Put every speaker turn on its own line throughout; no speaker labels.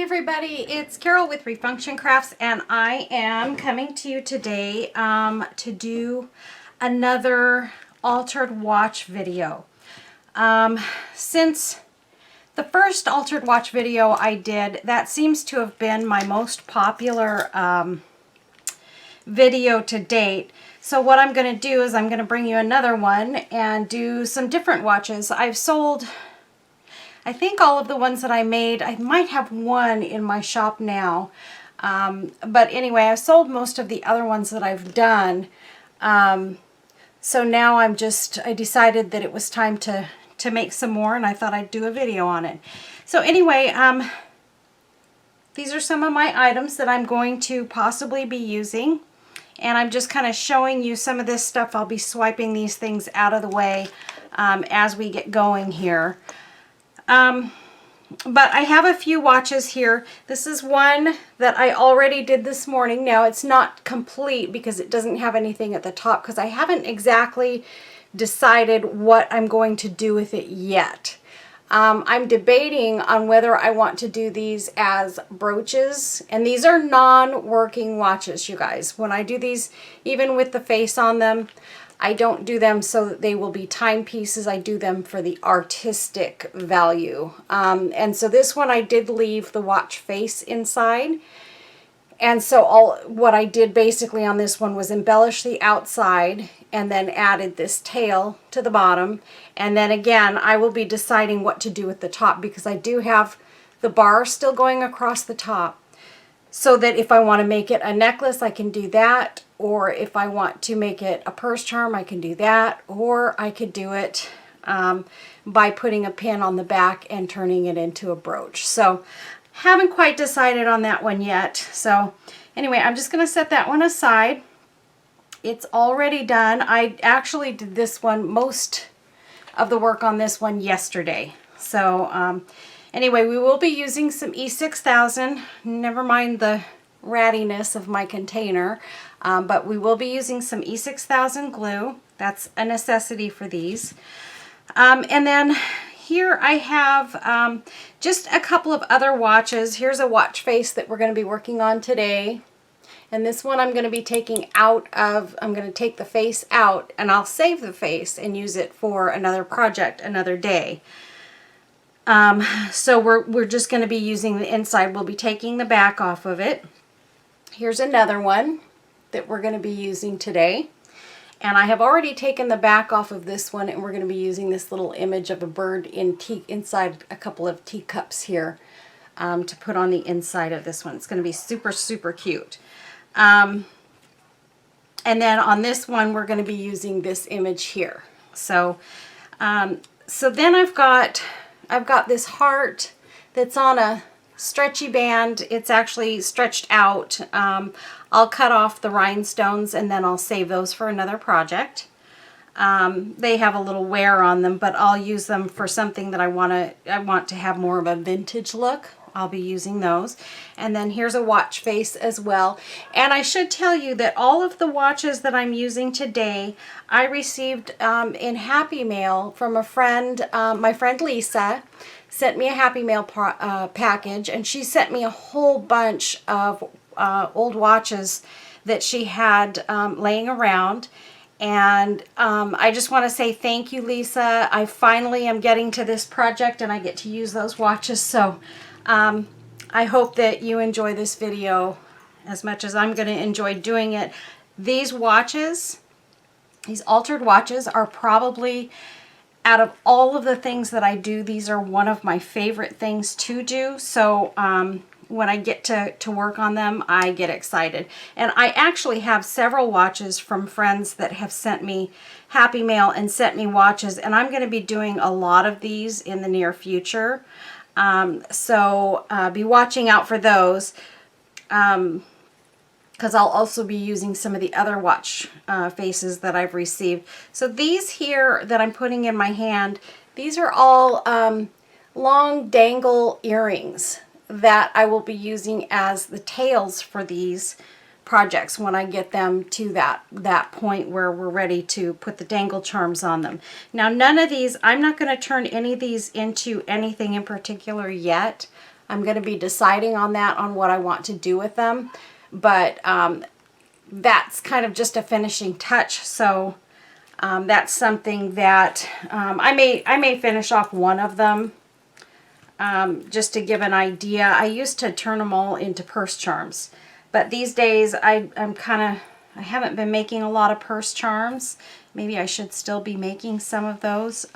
everybody, it's Carol with Refunction Crafts, and I am coming to you today to do another altered watch video. Since the first altered watch video I did, that seems to have been my most popular video to date. So what I'm going to do is I'm going to bring you another one and do some different watches. I've sold, I think, all of the ones that I made. I might have one in my shop now. But anyway, I've sold most of the other ones that I've done. So now I decided that it was time to make some more, and I thought I'd do a video on it. So anyway, these are some of my items that I'm going to possibly be using. And I'm just kind of showing you some of this stuff. I'll be swiping these things out of the way as we get going here. But I have a few watches here. This is one that I already did this morning. Now it's not complete because it doesn't have anything at the top because I haven't exactly decided what I'm going to do with it yet. I'm debating on whether I want to do these as brooches, and these are non-working watches, you guys. When I do these, even with the face on them, I don't do them so that they will be timepieces. I do them for the artistic value. And so this one I did leave the watch face inside. And so what I did basically on this one was embellish the outside and then added this tail to the bottom. And then again, I will be deciding what to do with the top because I do have the bar still going across the top. So that if I want to make it a necklace, I can do that. Or if I want to make it a purse charm, I can do that. Or I could do it by putting a pin on the back and turning it into a brooch. So haven't quite decided on that one yet. So anyway, I'm just going to set that one aside. It's already done. I actually did this one, most of the work on this one yesterday. So anyway, we will be using some E6000. Never mind the rattiness of my container, but we will be using some E6000 glue. That's a necessity for these. And then here I have just a couple of other watches. Here's a watch face that we're going to be working on today. And this one I'm going to be taking out of, I'm going to take the face out and I'll save the face and use it for another project another day. So we're just going to be using the inside. We'll be taking the back off of it. Here's another one that we're going to be using today. And I have already taken the back off of this one, and we're going to be using this little image of a bird inside a couple of teacups here to put on the inside of this one. It's going to be super, super cute. And then on this one, we're going to be using this image here. So, so then I've got this heart that's on a stretchy band. It's actually stretched out. I'll cut off the rhinestones and then I'll save those for another project. They have a little wear on them, but I'll use them for something that I want to have more of a vintage look. I'll be using those. And then here's a watch face as well. And I should tell you that all of the watches that I'm using today, I received in Happy Mail from a friend, my friend Lisa, sent me a Happy Mail package, and she sent me a whole bunch of old watches that she had laying around. And I just want to say thank you, Lisa. I finally am getting to this project and I get to use those watches. So I hope that you enjoy this video as much as I'm going to enjoy doing it. These watches, these altered watches, are probably, out of all of the things that I do, these are one of my favorite things to do. So when I get to work on them, I get excited. And I actually have several watches from friends that have sent me Happy Mail and sent me watches, and I'm going to be doing a lot of these in the near future. So be watching out for those, because I'll also be using some of the other watch faces that I've received. So these here that I'm putting in my hand, these are all long dangle earrings that I will be using as the tails for these projects when I get them to that point where we're ready to put the dangle charms on them. Now, none of these, I'm not going to turn any of these into anything in particular yet. I'm going to be deciding on that, on what I want to do with them. But that's kind of just a finishing touch. So that's something that I may finish off one of them just to give an idea. I used to turn them all into purse charms, but these days I haven't been making a lot of purse charms. Maybe I should still be making some of those.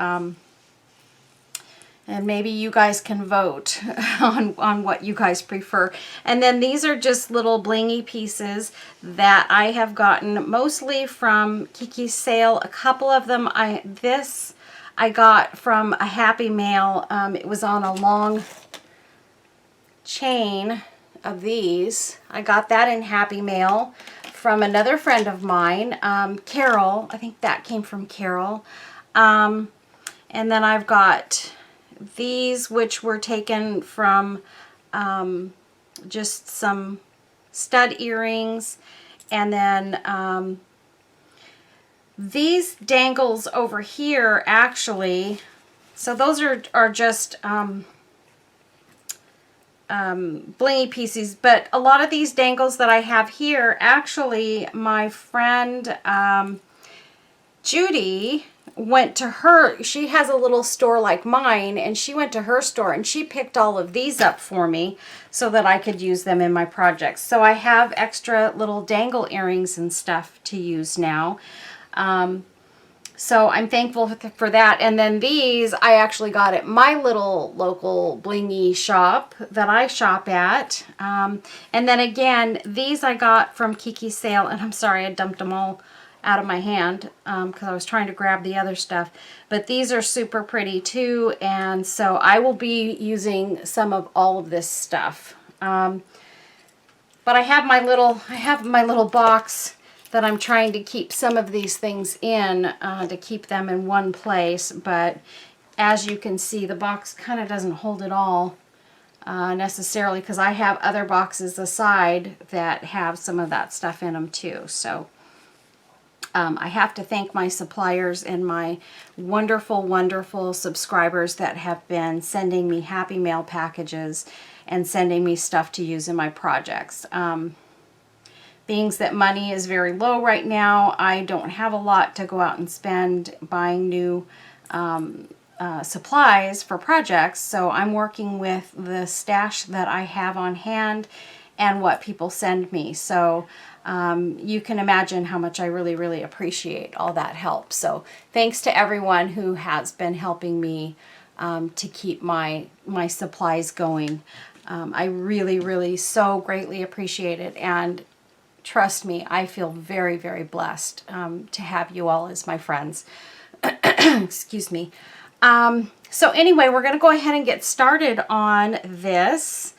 And maybe you guys can vote on what you guys prefer. And then these are just little blingy pieces that I have gotten mostly from Kiki's sale. A couple of them I got from a Happy Mail. It was on a long chain of these. I got that in Happy Mail from another friend of mine, Carol. I think that came from Carol. And then I've got these, which were taken from just some stud earrings. And then these dangles over here, actually, so those are just blingy pieces, but a lot of these dangles that I have here, actually, my friend Judy went to her, she has a little store like mine, and she went to her store and she picked all of these up for me so that I could use them in my projects. So I have extra little dangle earrings and stuff to use now. So I'm thankful for that. And then these I actually got at my little local blingy shop that I shop at. And then again, these I got from Kiki's sale, and I'm sorry I dumped them all out of my hand because I was trying to grab the other stuff. But these are super pretty too, and so I will be using some of all of this stuff. But I have my little box that I'm trying to keep some of these things in to keep them in one place. But as you can see, the box kind of doesn't hold it all necessarily, because I have other boxes aside that have some of that stuff in them too. So I have to thank my suppliers and my wonderful, wonderful subscribers that have been sending me Happy Mail packages and sending me stuff to use in my projects. Being that money is very low right now, I don't have a lot to go out and spend buying new supplies for projects, so I'm working with the stash that I have on hand and what people send me. So you can imagine how much I really, really appreciate all that help. So thanks to everyone who has been helping me to keep my supplies going. I really, really so greatly appreciate it, and trust me, I feel very, very blessed to have you all as my friends. Excuse me. So anyway, we're going to go ahead and get started on this.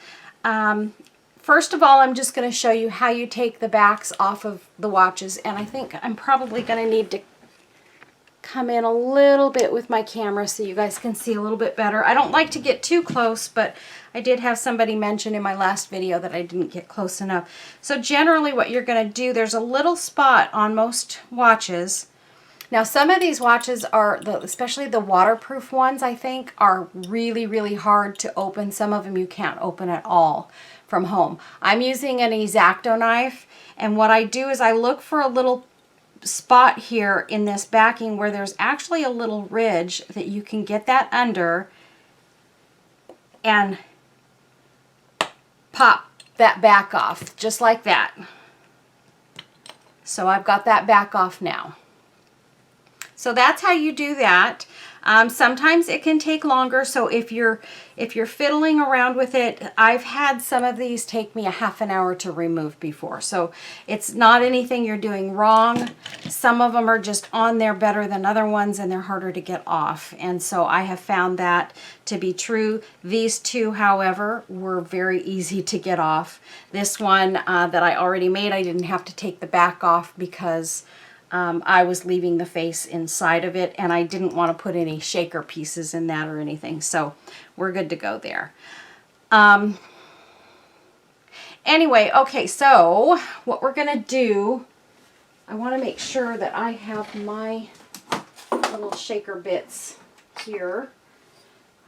First of all, I'm just going to show you how you take the backs off of the watches, and I think I'm probably going to need to come in a little bit with my camera so you guys can see a little bit better. I don't like to get too close, but I did have somebody mention in my last video that I didn't get close enough. So generally what you're going to do, there's a little spot on most watches. Now some of these watches are, especially the waterproof ones, I think, are really, really hard to open. Some of them you can't open at all from home. I'm using an X-Acto knife, and what I do is I look for a little spot here in this backing where there's actually a little ridge that you can get that under and pop that back off just like that. So I've got that back off now. So that's how you do that. Sometimes it can take longer, so if you're fiddling around with it, I've had some of these take me a half an hour to remove before. So it's not anything you're doing wrong. Some of them are just on there better than other ones, and they're harder to get off. And so I have found that to be true. These two, however, were very easy to get off. This one that I already made, I didn't have to take the back off because I was leaving the face inside of it, and I didn't want to put any shaker pieces in that or anything, so we're good to go there. Anyway, okay, so what we're going to do, I want to make sure that I have my little shaker bits here.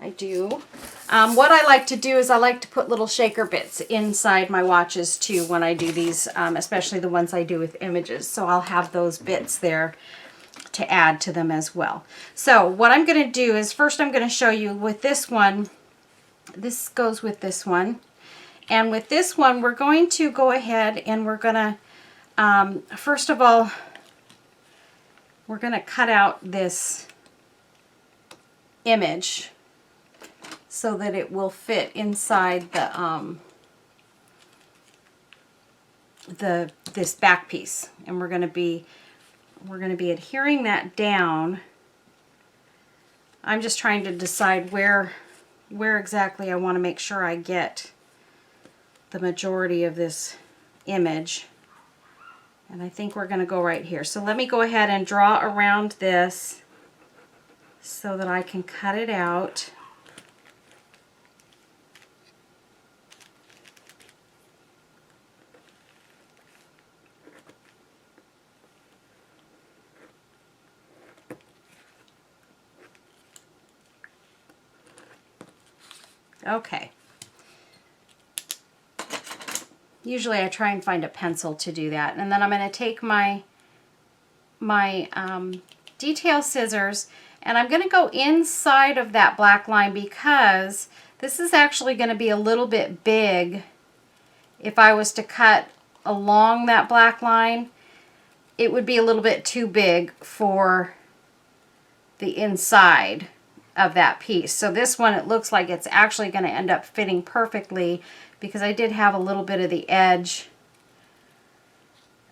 I do. What I like to do is I like to put little shaker bits inside my watches too when I do these, especially the ones I do with images. So I'll have those bits there to add to them as well. So what I'm going to do is first I'm going to show you with this one. This goes with this one. And with this one, we're going to go ahead and we're going to, first of all, we're going to cut out this image so that it will fit inside this back piece. And we're going to be adhering that down. I'm just trying to decide where exactly I want to make sure I get the majority of this image. And I think we're going to go right here. So let me go ahead and draw around this so that I can cut it out. Okay. Usually I try and find a pencil to do that. And then I'm going to take my detail scissors and I'm going to go inside of that black line because this is actually going to be a little bit big. If I was to cut along that black line, it would be a little bit too big for the inside of that piece. So this one, it looks like it's actually going to end up fitting perfectly because I did have a little bit of the edge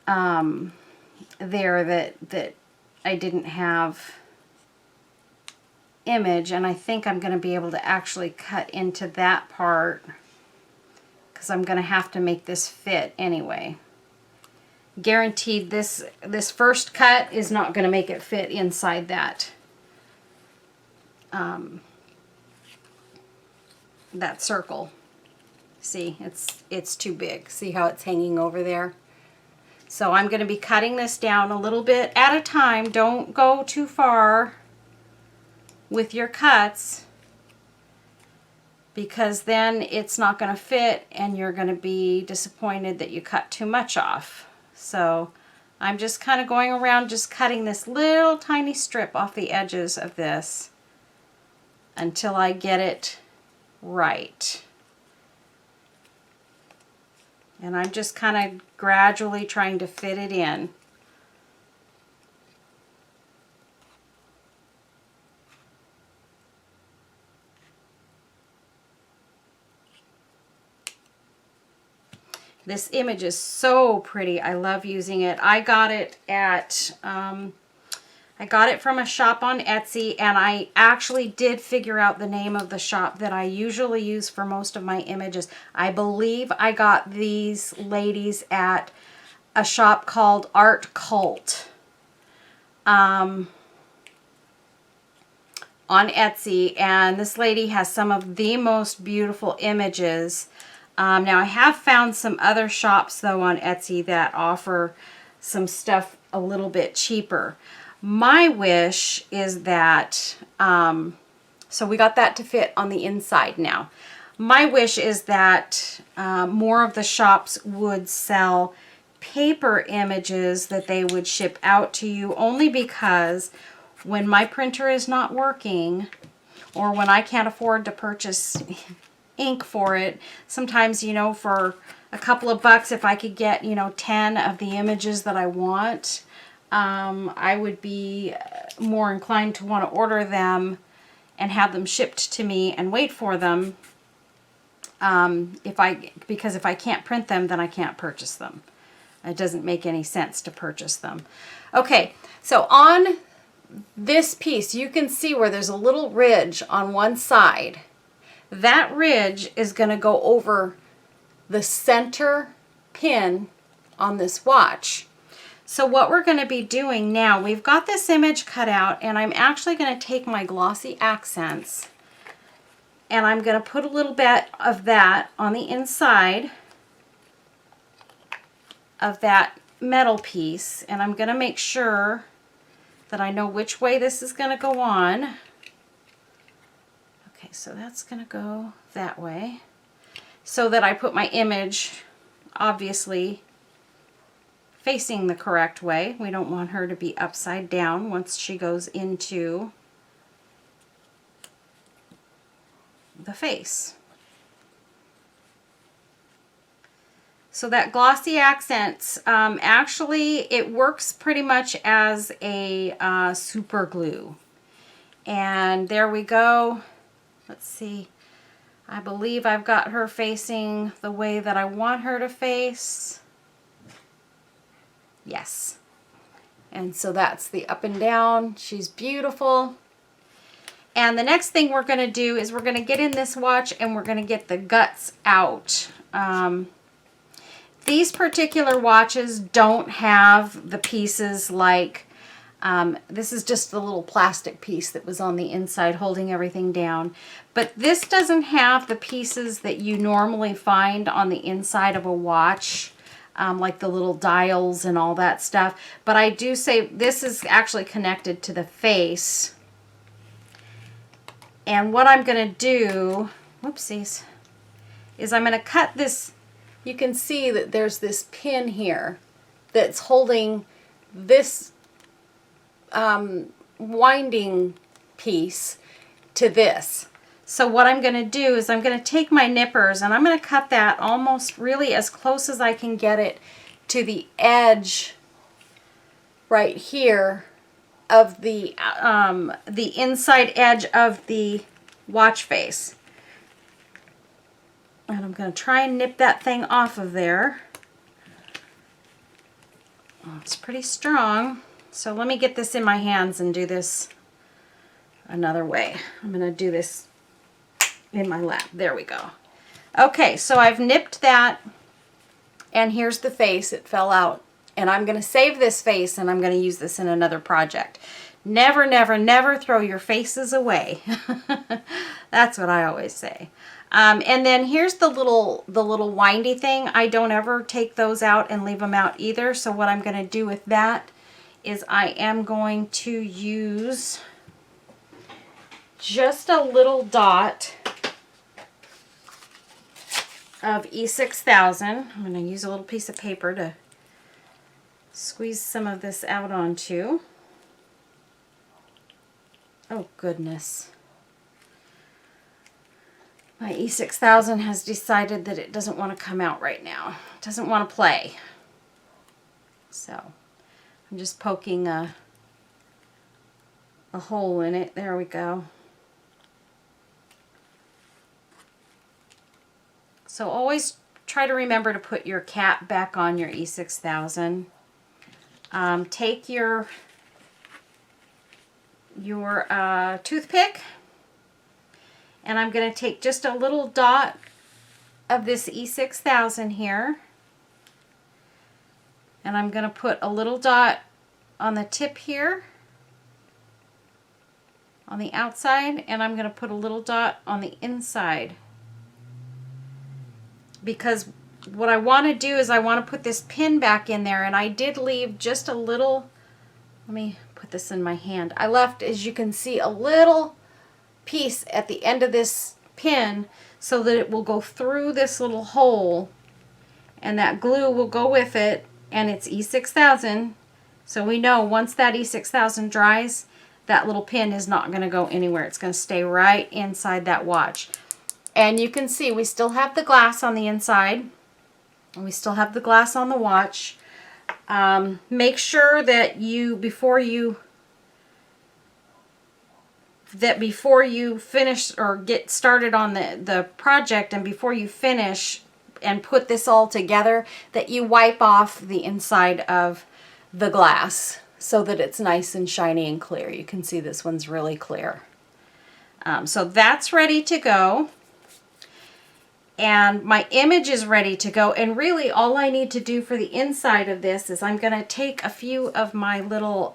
there that I didn't have image, and I think I'm going to be able to actually cut into that part because I'm going to have to make this fit anyway. Guaranteed this first cut is not going to make it fit inside that that circle. See, it's too big. See how it's hanging over there? So I'm going to be cutting this down a little bit at a time. Don't go too far with your cuts because then it's not going to fit and you're going to be disappointed that you cut too much off. So I'm just kind of going around just cutting this little tiny strip off the edges of this until I get it right. And I'm just kind of gradually trying to fit it in. This image is so pretty. I love using it. I got it at I got it from a shop on Etsy, and I actually did figure out the name of the shop that I usually use for most of my images. I believe I got these ladies at a shop called Art Cult on Etsy, and this lady has some of the most beautiful images. Now I have found some other shops though on Etsy that offer some stuff a little bit cheaper. My wish is that, so we got that to fit on the inside now. My wish is that more of the shops would sell paper images that they would ship out to you, only because when my printer is not working or when I can't afford to purchase ink for it, sometimes, you know, for a couple of bucks, if I could get, you know, 10 of the images that I want, I would be more inclined to want to order them and have them shipped to me and wait for them. Because if I can't print them, then I can't purchase them. It doesn't make any sense to purchase them. Okay, so on this piece, you can see where there's a little ridge on one side. That ridge is going to go over the center pin on this watch. So what we're going to be doing now, we've got this image cut out, and I'm actually going to take my glossy accents and I'm going to put a little bit of that on the inside of that metal piece, and I'm going to make sure that I know which way this is going to go on. Okay, Okay, so that's gonna go that way so that I put my image obviously facing the correct way. We don't want her to be upside down once she goes into the face. So that glossy accents, actually it works pretty much as a super glue. And there we go. Let's see. I believe I've got her facing the way that I want her to face. Yes. And so that's the up and down. She's beautiful. And the next thing we're going to do is we're going to get in this watch and we're going to get the guts out. These particular watches don't have the pieces like, this is just the little plastic piece that was on the inside holding everything down. But this doesn't have the pieces that you normally find on the inside of a watch, like the little dials and all that stuff. But I do say this is actually connected to the face. And what I'm going to do, whoopsies, is I'm going to cut this. You can see that there's this pin here that's holding this winding piece to this. So what I'm going to do is I'm going to take my nippers and I'm going to cut that almost really as close as I can get it to the edge right here of the inside edge of the watch face. And I'm going to try and nip that thing off of there. Oh, it's pretty strong. So let me get this in my hands and do this another way. I'm going to do this in my lap. There we go. Okay, so I've nipped that. And here's the face. It fell out. And I'm going to save this face and I'm going to use this in another project. Never, never, never throw your faces away. That's what I always say. And then here's the little windy thing. I don't ever take those out and leave them out either. So what I'm going to do with that is I am going to use just a little dot of E6000. I'm going to use a little piece of paper to squeeze some of this out onto. Oh goodness. My E6000 has decided that it doesn't want to come out right now. It doesn't want to play. So I'm just poking a hole in it. There we go. So always try to remember to put your cap back on your E6000. Take your toothpick, and I'm going to take just a little dot of this E6000 here, and I'm going to put a little dot on the tip here on the outside, and I'm going to put a little dot on the inside, because what I want to do is I want to put this pin back in there, and I did leave just a little. Let me put this in my hand. I left, as you can see, a little piece at the end of this pin so that it will go through this little hole, and that glue will go with it, and it's E6000. So we know once that E6000 dries, that little pin is not going to go anywhere. It's going to stay right inside that watch. And you can see we still have the glass on the inside, and we still have the glass on the watch. Make sure that before you finish or get started on the project, and before you finish and put this all together, that you wipe off the inside of the glass so that it's nice and shiny and clear. You can see this one's really clear. So that's ready to go. And my image is ready to go. And really all I need to do for the inside of this is I'm going to take a few of my little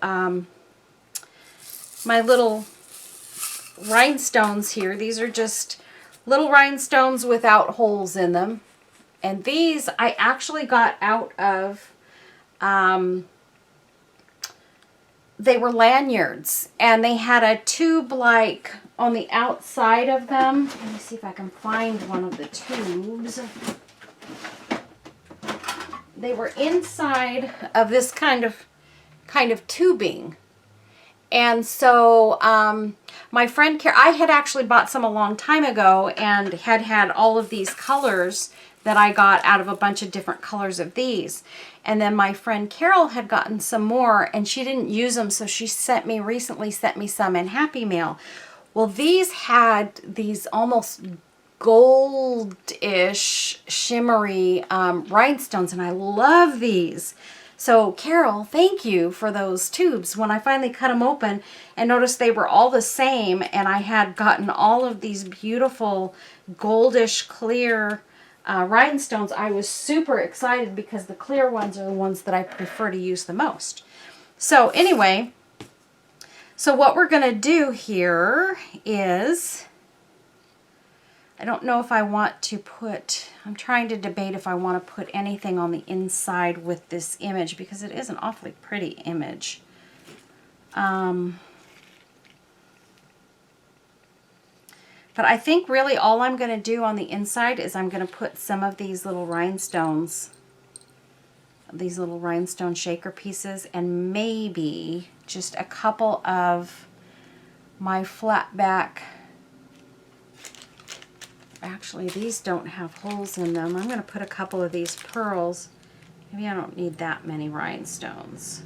rhinestones here. These are just little rhinestones without holes in them. And these I actually got out of they were lanyards, and they had a tube like on the outside of them. Let me see if I can find one of the tubes. They were inside of this kind of tubing. And so my friend I had actually bought some a long time ago and had all of these colors that I got out of a bunch of different colors of these. And then my friend Carol had gotten some more, and she didn't use them, so she recently sent me some in Happy Mail. Well, these had these almost goldish, shimmery rhinestones, and I love these. So Carol, thank you for those tubes. When I finally cut them open and noticed they were all the same, and I had gotten all of these beautiful goldish clear rhinestones, I was super excited because the clear ones are the ones that I prefer to use the most. So anyway, so what we're going to do here is, I don't know if I want to put, I'm trying to debate if I want to put anything on the inside with this image, because it is an awfully pretty image. But I think really all I'm going to do on the inside is I'm going to put some of these little rhinestones, these little rhinestone shaker pieces, and maybe just a couple of my flat back. Actually, these don't have holes in them. I'm going to put a couple of these pearls. Maybe I don't need that many rhinestones,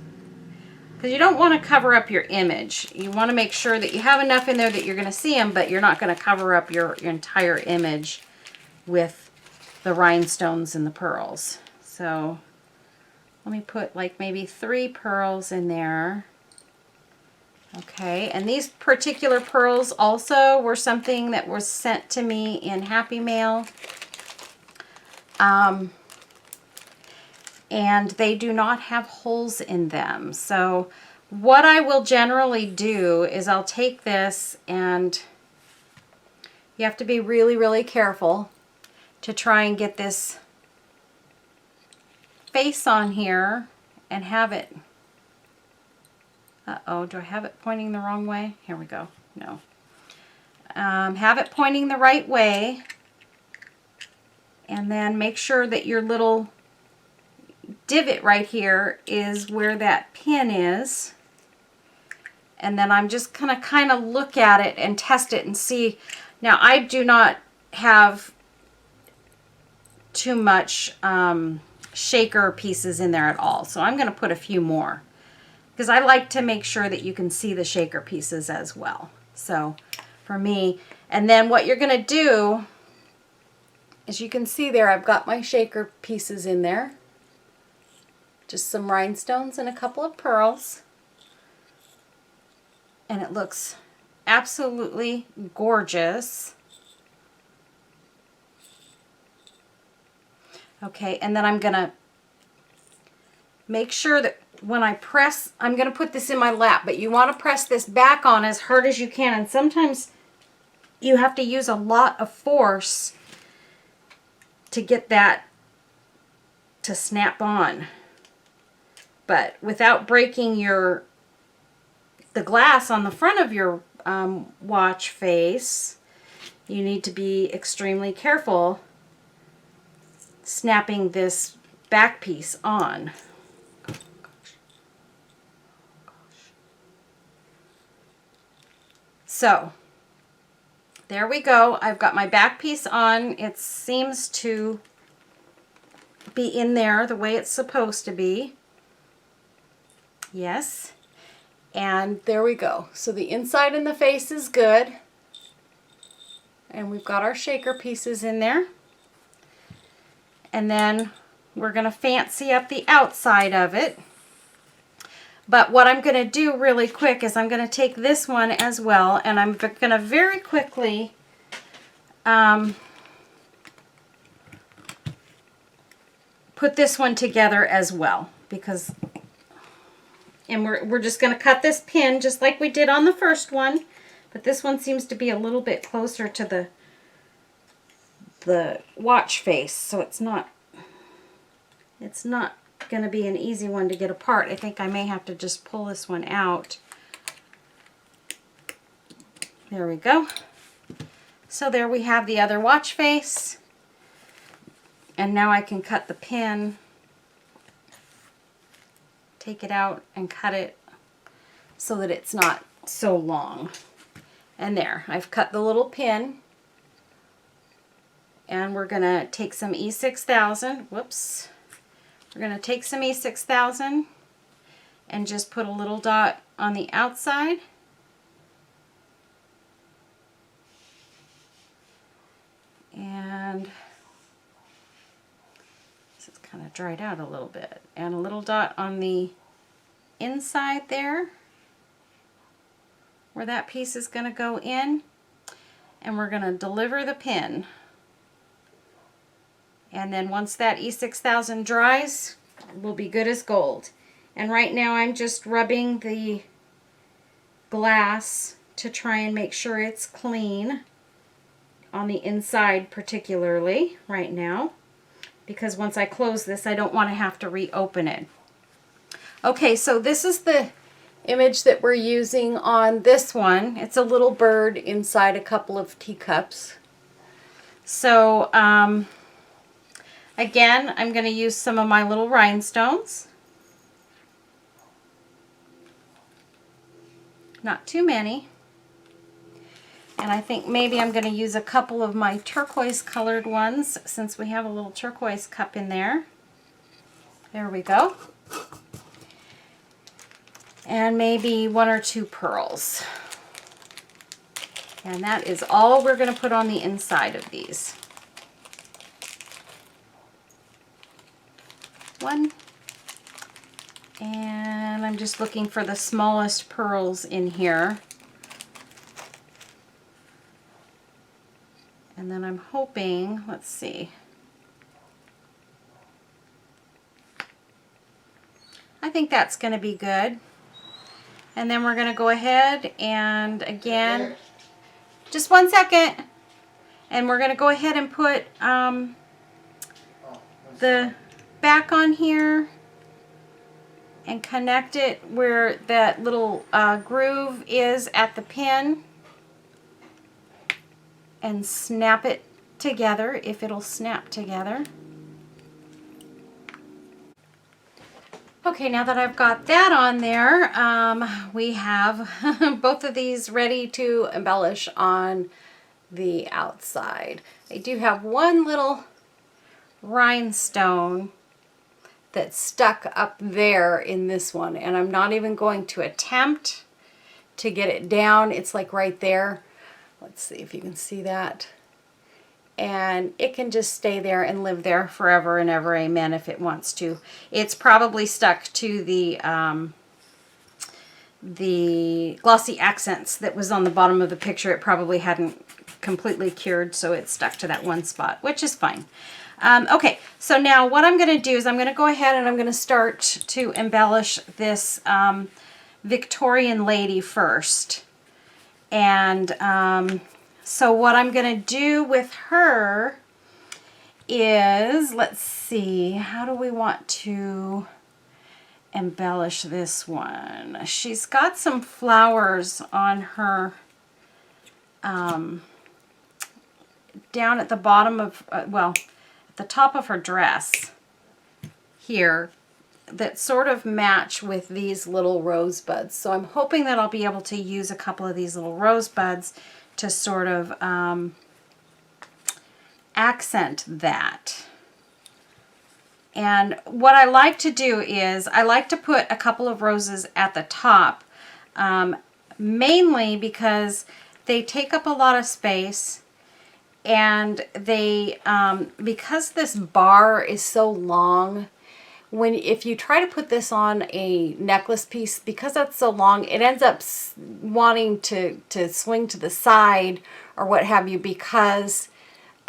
because you don't want to cover up your image. You want to make sure that you have enough in there that you're going to see them, but you're not going to cover up your entire image with the rhinestones and the pearls. So let me put like maybe 3 pearls in there. Okay, and these particular pearls also were something that was sent to me in Happy Mail. And they do not have holes in them. So what I will generally do is I'll take this, and you have to be really, really careful to try and get this face on here and have it. Uh-oh, do I have it pointing the wrong way? Here we go. No. Have it pointing the right way, and then make sure that your little divot right here is where that pin is. And then I'm just gonna kind of look at it and test it and see. Now, I do not have too much shaker pieces in there at all, so I'm gonna put a few more, because I like to make sure that you can see the shaker pieces as well. So for me, and then what you're gonna do is, you can see there I've got my shaker pieces in there. Just some rhinestones and a couple of pearls. And it looks absolutely gorgeous. Okay, and then I'm gonna make sure that when I press, I'm gonna put this in my lap, but you wanna press this back on as hard as you can, and sometimes you have to use a lot of force to get that to snap on. But without breaking the glass on the front of your watch face, you need to be extremely careful snapping this back piece on. So there we go. I've got my back piece on. It seems to be in there the way it's supposed to be. Yes. And there we go. So the inside and the face is good. And we've got our shaker pieces in there. And then we're going to fancy up the outside of it. But what I'm going to do really quick is I'm going to take this one as well, and I'm going to very quickly put this one together as well, because, and we're just going to cut this pin just like we did on the first one, but this one seems to be a little bit closer to the watch face, so it's not going to be an easy one to get apart. I think I may have to just pull this one out. There we go. So there we have the other watch face. And now I can cut the pin, take it out and cut it so that it's not so long. And there, I've cut the little pin. And we're going to take some E6000, whoops. We're going to take some E6000 and just put a little dot on the outside. And this is kind of dried out a little bit. And a little dot on the inside there where that piece is going to go in. And we're going to deliver the pin. And then once that E6000 dries, we'll be good as gold. And right now I'm just rubbing the glass to try and make sure it's clean on the inside particularly right now, because once I close this I don't want to have to reopen it. Okay, so this is the image that we're using on this one. It's a little bird inside a couple of teacups. So again, I'm going to use some of my little rhinestones. Not too many. And I think maybe I'm going to use a couple of my turquoise colored ones since we have a little turquoise cup in there. There we go. And maybe 1 or 2 pearls. And that is all we're going to put on the inside of these. 1. And I'm just looking for the smallest pearls in here. And then I'm hoping, let's see. I think that's going to be good. And then we're going to go ahead and again, just 1 second. And we're going to go ahead and put the back on here and connect it where that little groove is at the pin. And snap it together if it'll snap together. Okay, now that I've got that on there, we have both of these ready to embellish on the outside. I do have one little rhinestone that's stuck up there in this one, and I'm not even going to attempt to get it down. It's like right there. Let's see if you can see that. And it can just stay there and live there forever and ever, amen, if it wants to. It's probably stuck to the glossy accents that was on the bottom of the picture. It probably hadn't completely cured, so it's stuck to that one spot, which is fine. Okay, so now what I'm going to do is I'm going to go ahead and I'm going to start to embellish this Victorian lady first. And so what I'm going to do with her is, let's see, how do we want to embellish this one? She's got some flowers on her, down at the bottom of, well, at the top of her dress here, that sort of match with these little rosebuds. So I'm hoping that I'll be able to use a couple of these little rosebuds to sort of accent that. And what I like to do is I like to put a couple of roses at the top, mainly because they take up a lot of space, and they because this bar is so long, if you try to put this on a necklace piece, because that's so long, it ends up wanting to swing to the side or what have you, because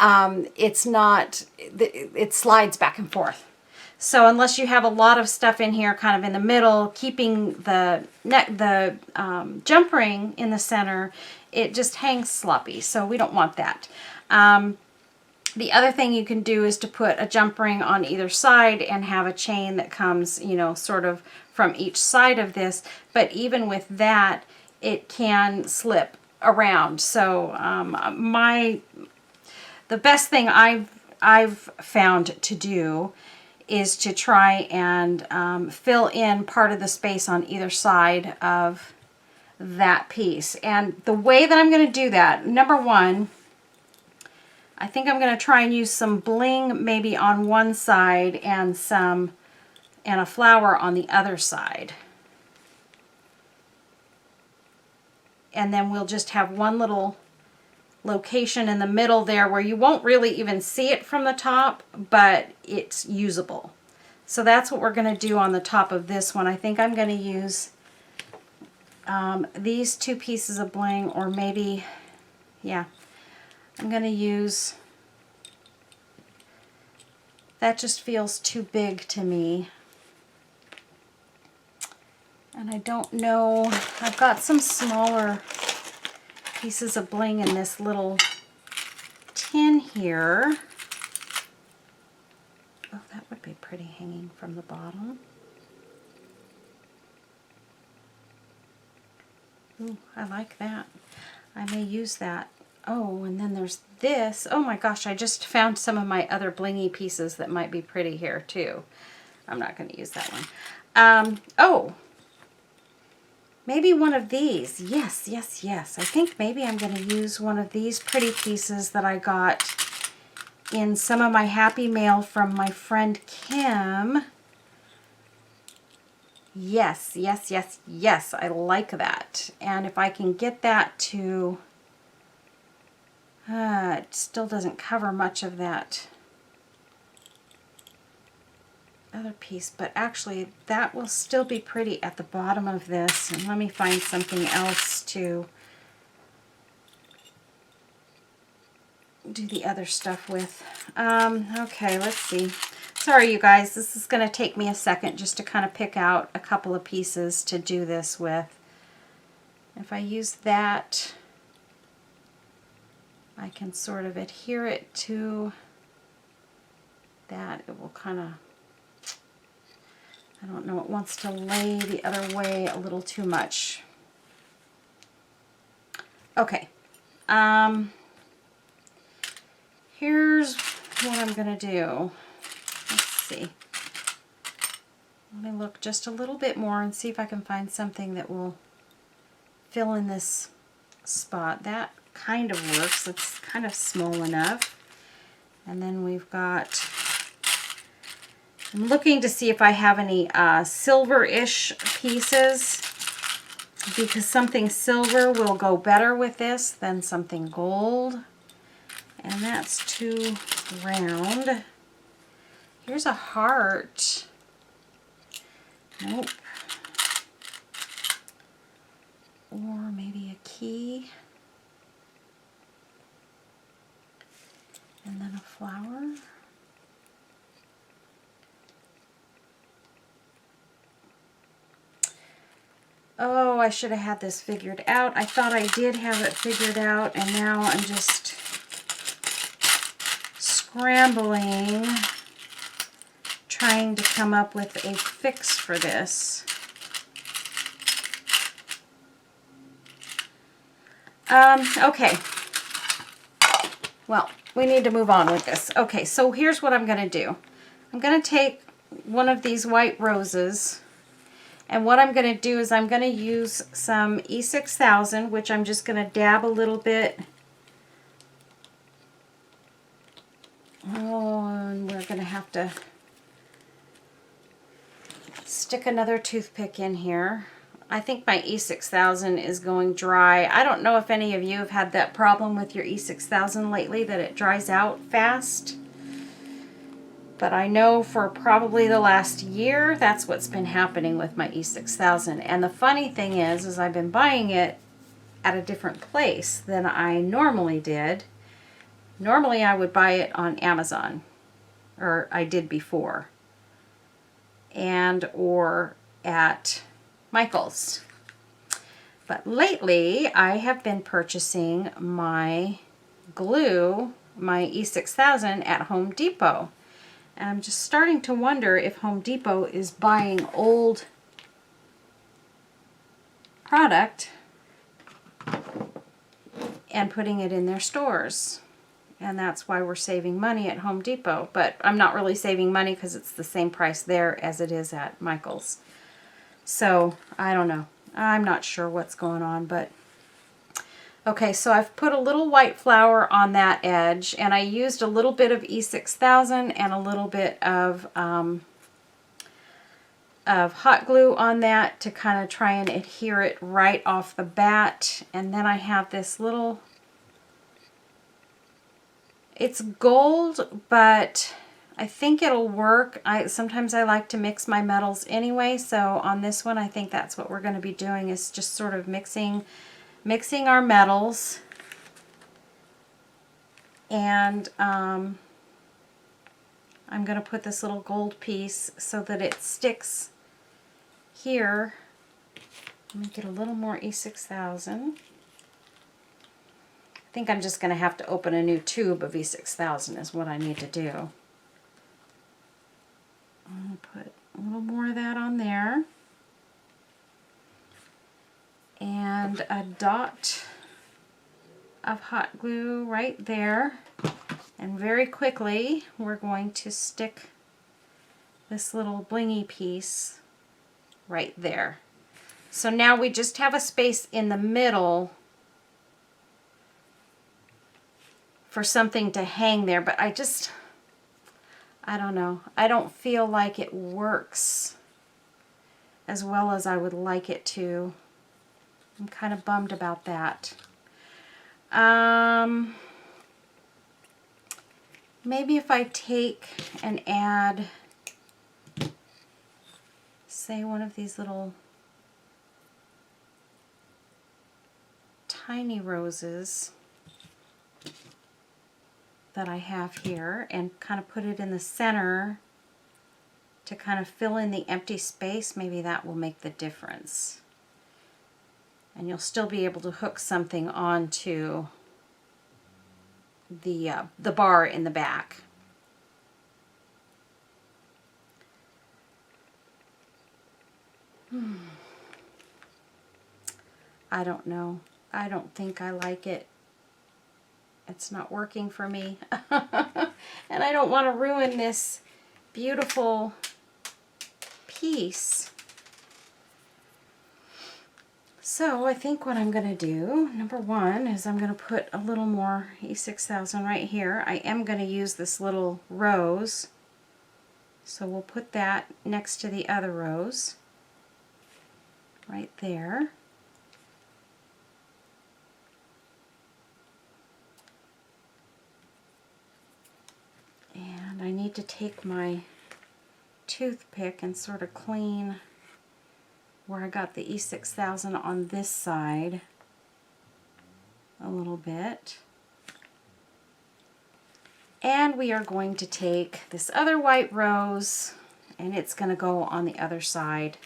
it's not, it slides back and forth. So unless you have a lot of stuff in here kind of in the middle, keeping the jump ring in the center, it just hangs sloppy. So we don't want that. The other thing you can do is to put a jump ring on either side and have a chain that comes, you know, sort of from each side of this. But even with that, it can slip around. So the best thing I've found to do is to try and fill in part of the space on either side of that piece. And the way that I'm going to do that, number one, I think I'm going to try and use some bling maybe on one side and a flower on the other side. And then we'll just have one little location in the middle there where you won't really even see it from the top, but it's usable. So that's what we're going to do on the top of this one. I think I'm going to use these two pieces of bling, or maybe, yeah, I'm going to use, that just feels too big to me. And I don't know, I've got some smaller pieces of bling in this little tin here. Oh, that would be pretty hanging from the bottom. Ooh, I like that. I may use that. Oh, and then there's this. Oh my gosh, I just found some of my other blingy pieces that might be pretty here too. I'm not going to use that one. Oh, maybe one of these. Yes, yes, yes. I think maybe I'm going to use one of these pretty pieces that I got in some of my Happy Mail from my friend Kim. Yes, yes, yes, yes. I like that. And if I can get that to... it still doesn't cover much of that other piece, but actually that will still be pretty at the bottom of this. And let me find something else to do the other stuff with. Okay, let's see. Sorry, you guys, this is going to take me a second just to kind of pick out a couple of pieces to do this with. If I use that, I can sort of adhere it to that. It will kind of, I don't know, it wants to lay the other way a little too much. Okay. Here's what I'm going to do. Let's see. Let me look just a little bit more and see if I can find something that will fill in this spot. That kind of works. It's kind of small enough. And then we've got, I'm looking to see if I have any silver-ish pieces, because something silver will go better with this than something gold. And that's too round. Here's a heart. Nope. Or maybe a key. And then a flower. Oh, I should have had this figured out. I thought I did have it figured out, and now I'm just scrambling, trying to come up with a fix for this. Okay. Well, we need to move on with this. Okay, so here's what I'm going to do. I'm going to take one of these white roses, and what I'm going to do is I'm going to use some E6000, which I'm just going to dab a little bit. Oh, and we're going to have to stick another toothpick in here. I think my E6000 is going dry. I don't know if any of you have had that problem with your E6000 lately, that it dries out fast. But I know for probably the last year, that's what's been happening with my E6000. And the funny thing is I've been buying it at a different place than I normally did. Normally I would buy it on Amazon, or I did before, and or at Michael's. But lately I have been purchasing my glue my E6000 at Home Depot. And I'm just starting to wonder if Home Depot is buying old product and putting it in their stores. And that's why we're saving money at Home Depot. But I'm not really saving money because it's the same price there as it is at Michael's. So, I don't know. I'm not sure what's going on, but... Okay, so I've put a little white flour on that edge, and I used a little bit of E6000 and a little bit of hot glue on that to kind of try and adhere it right off the bat. And then I have this little... It's gold, but I think it'll work. Sometimes I like to mix my metals anyway, so on this one I think that's what we're going to be doing, is just sort of mixing our metals. And I'm going to put this little gold piece so that it sticks here. Let me get a little more E6000. I think I'm just going to have to open a new tube of E6000 is what I need to do. I'm going to put a little more of that on there. And a dot of hot glue right there. And very quickly we're going to stick this little blingy piece right there. So now we just have a space in the middle for something to hang there, but I don't know. I don't feel like it works as well as I would like it to. I'm kind of bummed about that. Maybe if I take and add, say, one of these little tiny roses that I have here and kind of put it in the center to kind of fill in the empty space, maybe that will make the difference. And you'll still be able to hook something onto the bar in the back. I don't know. I don't think I like it. It's not working for me. And I don't want to ruin this beautiful piece. So I think what I'm going to do, number one, is I'm going to put a little more E6000 right here. I am going to use this little rose. So we'll put that next to the other rose. Right there. And I need to take my toothpick and sort of clean where I got the E6000 on this side a little bit. And we are going to take this other white rose and it's going to go on the other side.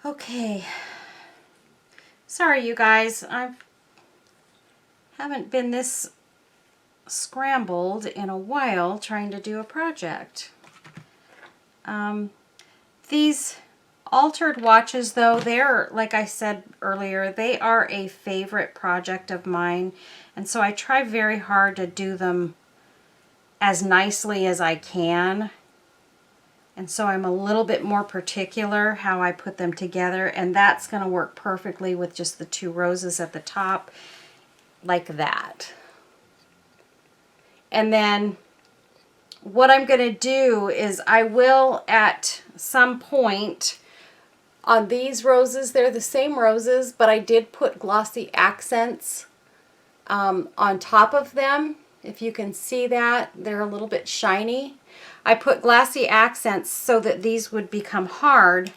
Okay, sorry you guys, I haven't been this scrambled in a while trying to do a project. These altered watches though, they're, like I said earlier, they are a favorite project of mine, and so I try very hard to do them as nicely as I can. And so I'm a little bit more particular how I put them together, and that's going to work perfectly with just the two roses at the top, like that. And then what I'm going to do is I will at some point on these roses, they're the same roses, but I did put glossy accents on top of them. If you can see that, they're a little bit shiny. I put glossy accents so that these would become hard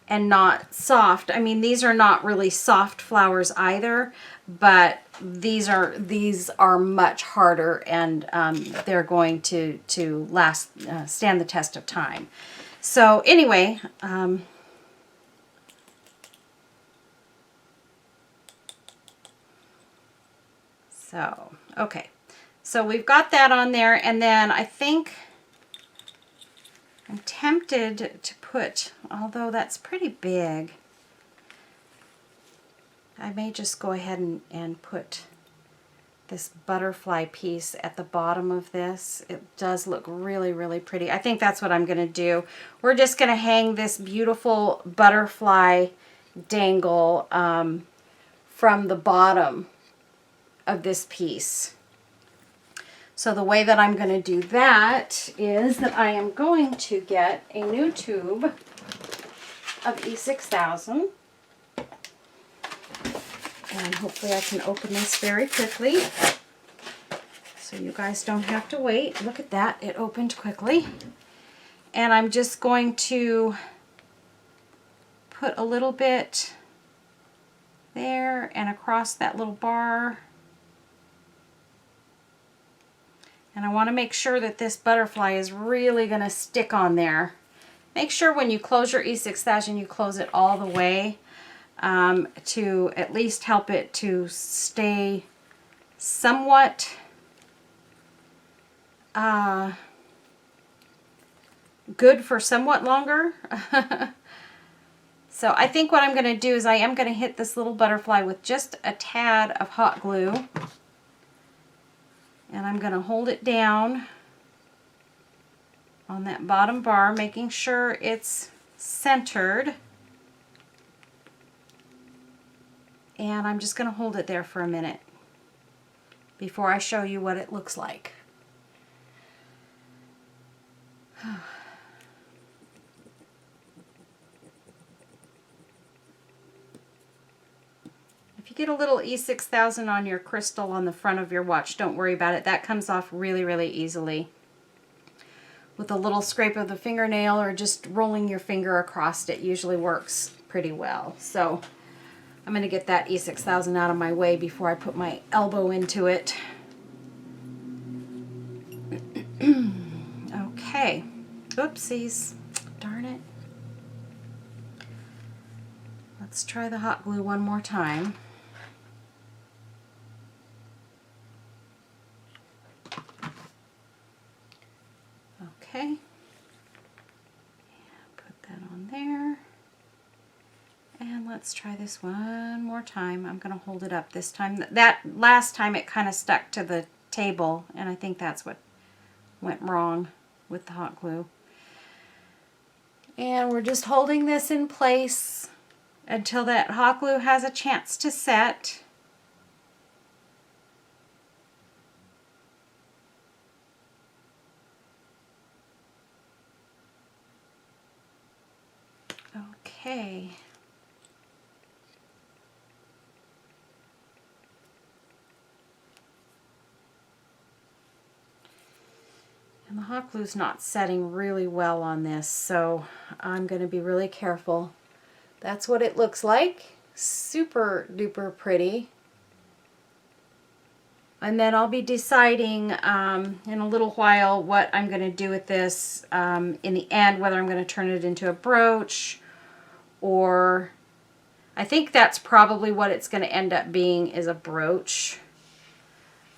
and not soft. I mean, these are not really soft flowers either, but these are much harder, and they're going to last, stand the test of time. So anyway, okay. So we've got that on there, and then I think I'm tempted to put, although that's pretty big, I may just go ahead and put this butterfly piece at the bottom of this. It does look really, really pretty. I think that's what I'm going to do. We're just going to hang this beautiful butterfly dangle from the bottom of this piece. So the way that I'm going to do that is that I am going to get a new tube of E6000. And hopefully I can open this very quickly so you guys don't have to wait. Look at that, it opened quickly. And I'm just going to put a little bit there and across that little bar. And I want to make sure that this butterfly is really going to stick on there. Make sure when you close your E6000 you close it all the way to at least help it to stay somewhat good for somewhat longer. So I think what I'm going to do is I am going to hit this little butterfly with just a tad of hot glue. And I'm going to hold it down on that bottom bar, making sure it's centered. And I'm just going to hold it there for a minute before I show you what it looks like. If you get a little E6000 on your crystal on the front of your watch, don't worry about it. That comes off really, really easily with a little scrape of the fingernail, or just rolling your finger across it usually works pretty well. So I'm going to get that E6000 out of my way before I put my elbow into it. Okay. Oopsies. Darn it. Let's try the hot glue one more time. Okay. Put that on there. And let's try this one more time. I'm going to hold it up this time. That last time it kind of stuck to the table, and I think that's what went wrong with the hot glue. And we're just holding this in place until that hot glue has a chance to set. Okay. And the hot glue's not setting really well on this, so I'm going to be really careful. That's what it looks like. Super duper pretty. And then I'll be deciding in a little while what I'm going to do with this in the end, whether I'm going to turn it into a brooch, or I think that's probably what it's going to end up being, is a brooch.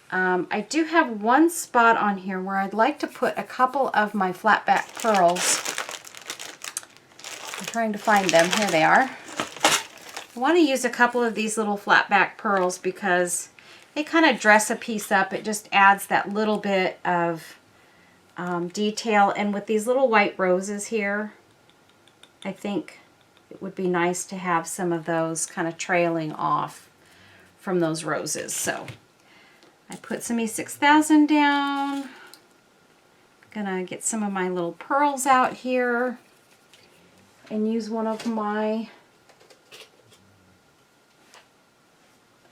I do have one spot on here where I'd like to put a couple of my flat back pearls. I'm trying to find them. Here they are. I want to use a couple of these little flat back pearls because they kind of dress a piece up. It just adds that little bit of detail. And with these little white roses here, I think it would be nice to have some of those kind of trailing off from those roses. So I put some E6000 down. Gonna get some of my little pearls out here and use one of my,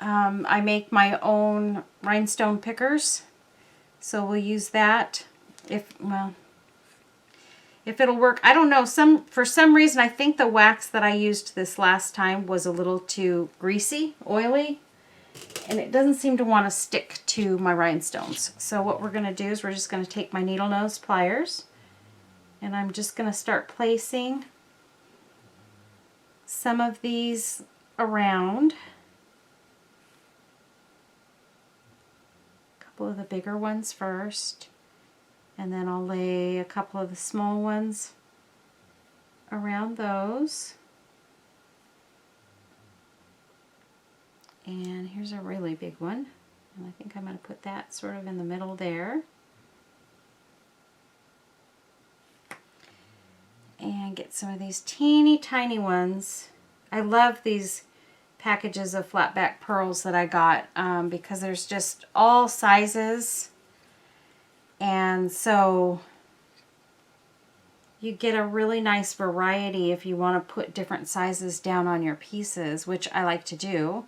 I make my own rhinestone pickers, so we'll use that. if it'll work. I don't know. For some reason, I think the wax that I used this last time was a little too greasy, oily, and it doesn't seem to want to stick to my rhinestones. So what we're going to do is we're just going to take my needle nose pliers, and I'm just going to start placing some of these around. A couple of the bigger ones first, and then I'll lay a couple of the small ones around those. And here's a really big one, and I think I'm going to put that sort of in the middle there. And get some of these teeny tiny ones. I love these packages of flat back pearls that I got because there's just all sizes, and so you get a really nice variety if you want to put different sizes down on your pieces, which I like to do.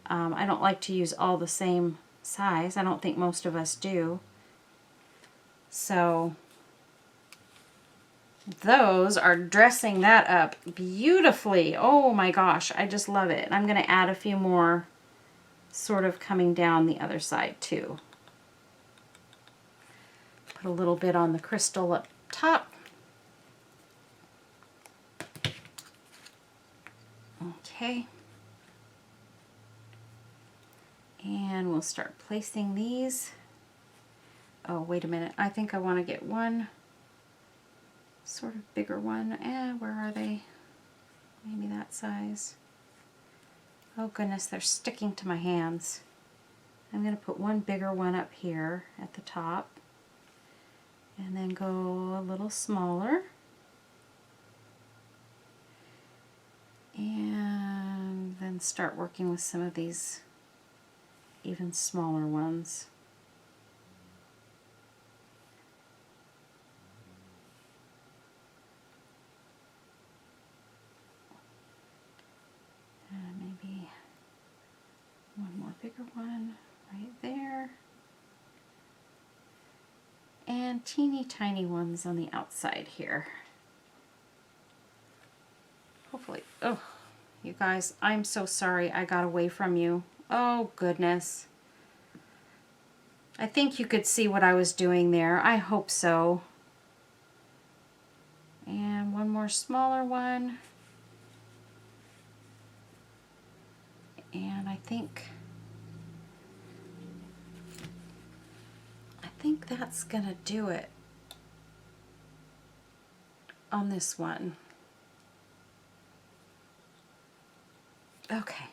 I don't like to use all the same size. I don't think most of us do. So those are dressing that up beautifully. Oh my gosh, I just love it. I'm going to add a few more sort of coming down the other side too. Put a little bit on the crystal up top. Okay. And we'll start placing these. Oh, wait a minute. I think I want to get one sort of bigger one. Where are they? Maybe that size. Oh goodness, they're sticking to my hands. I'm going to put one bigger one up here at the top, and then go a little smaller. And then start working with some of these even smaller ones. Maybe one more bigger one right there. And teeny tiny ones on the outside here. Hopefully, oh, you guys, I'm so sorry I got away from you. Oh goodness. I think you could see what I was doing there. I hope so. And one more smaller one. And I think that's gonna do it on this one. Okay.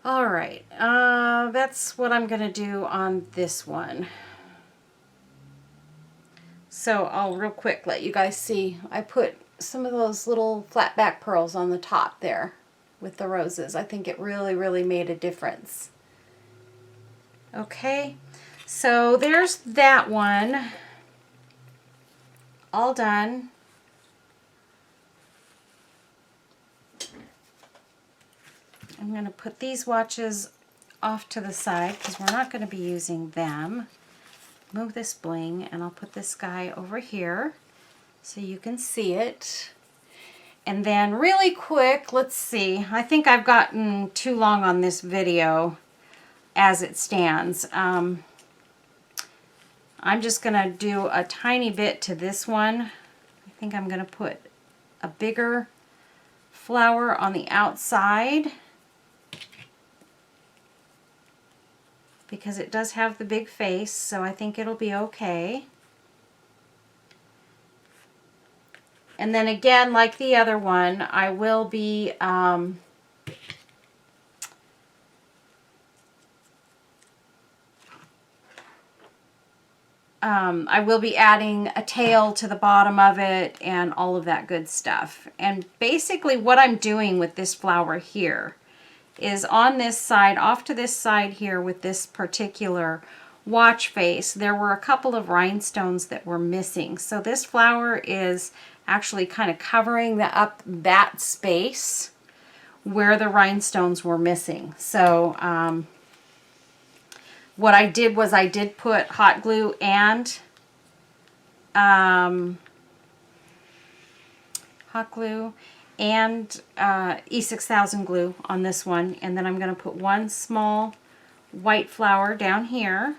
All right, that's what I'm gonna do on this one. So I'll real quick let you guys see. I put some of those little flat back pearls on the top there with the roses. I think it really, really made a difference. Okay, so there's that one all done. I'm going to put these watches off to the side because we're not going to be using them. Move this bling, and I'll put this guy over here so you can see it. And then really quick, let's see. I think I've gotten too long on this video as it stands. I'm just going to do a tiny bit to this one. I think I'm going to put a bigger flower on the outside, because it does have the big face, so I think it'll be okay. And then again, like the other one, I will be adding a tail to the bottom of it and all of that good stuff. And basically what I'm doing with this flower here is on this side, off to this side here with this particular watch face, there were a couple of rhinestones that were missing. So this flower is actually kind of covering up that space where the rhinestones were missing. So what I did was I did put hot glue and hot glue and E6000 glue on this one. And then I'm going to put one small white flower down here.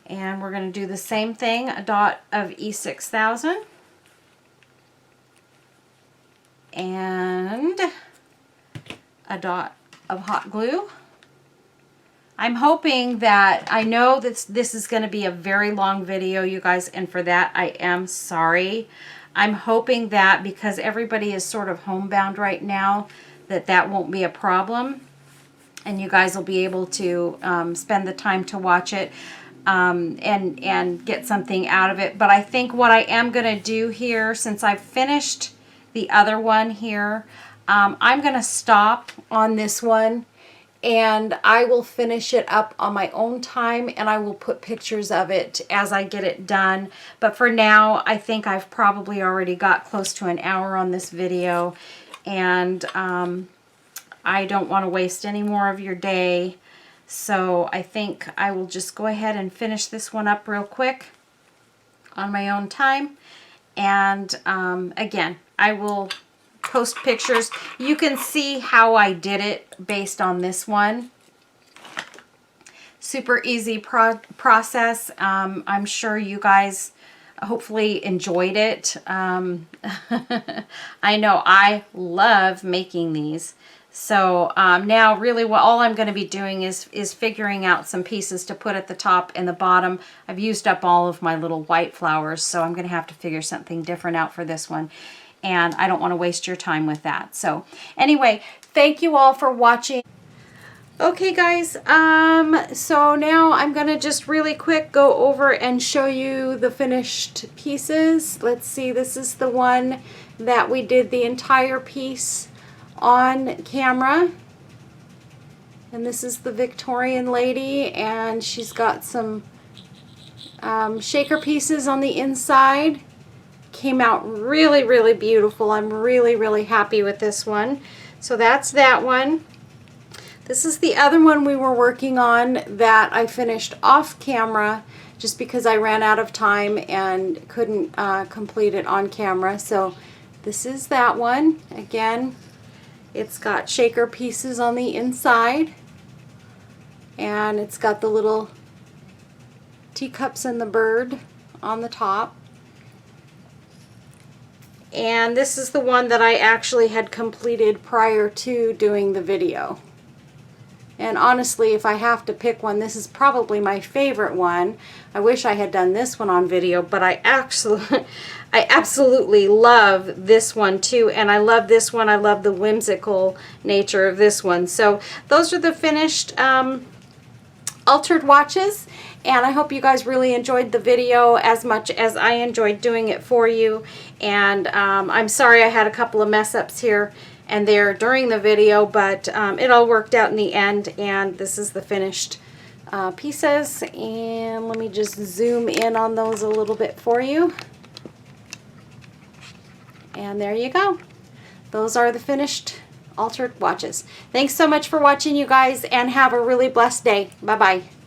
And we're going to do the same thing, a dot of E6000. And a dot of hot glue. I'm hoping that, I know that this is going to be a very long video, you guys, and for that I am sorry. I'm hoping that because everybody is sort of homebound right now, that won't be a problem, and you guys will be able to spend the time to watch it and get something out of it. But I think what I am going to do here, since I've finished the other one here, I'm going to stop on this one, and I will finish it up on my own time, and I will put pictures of it as I get it done. But for now, I think I've probably already got close to an hour on this video, and I don't want to waste any more of your day. So I think I will just go ahead and finish this one up real quick on my own time. And again, I will post pictures. You can see how I did it based on this one. Super easy process. I'm sure you guys hopefully enjoyed it. I know I love making these. So now really all I'm going to be doing is figuring out some pieces to put at the top and the bottom. I've used up all of my little white flowers, so I'm going to have to figure something different out for this one. And I don't want to waste your time with that. So anyway, thank you all for watching. Okay guys, so now I'm going to just really quick go over and show you the finished pieces. Let's see, this is the one that we did the entire piece on camera. And this is the Victorian lady, and she's got some shaker pieces on the inside. Came out really, really beautiful. I'm really, really happy with this one. So that's that one. This is the other one we were working on that I finished off camera just because I ran out of time and couldn't complete it on camera. So this is that one. Again, it's got shaker pieces on the inside, and it's got the little teacups and the bird on the top. And this is the one that I actually had completed prior to doing the video. And honestly, if I have to pick one, this is probably my favorite one. I wish I had done this one on video, but I absolutely love this one too. And I love this one. I love the whimsical nature of this one. So those are the finished altered watches. And I hope you guys really enjoyed the video as much as I enjoyed doing it for you. And I'm sorry I had a couple of mess ups here and there during the video, but it all worked out in the end. And this is the finished pieces. And let me just zoom in on those a little bit for you. And there you go. Those are the finished altered watches. Thanks so much for watching, you guys, and have a really blessed day. Bye-bye.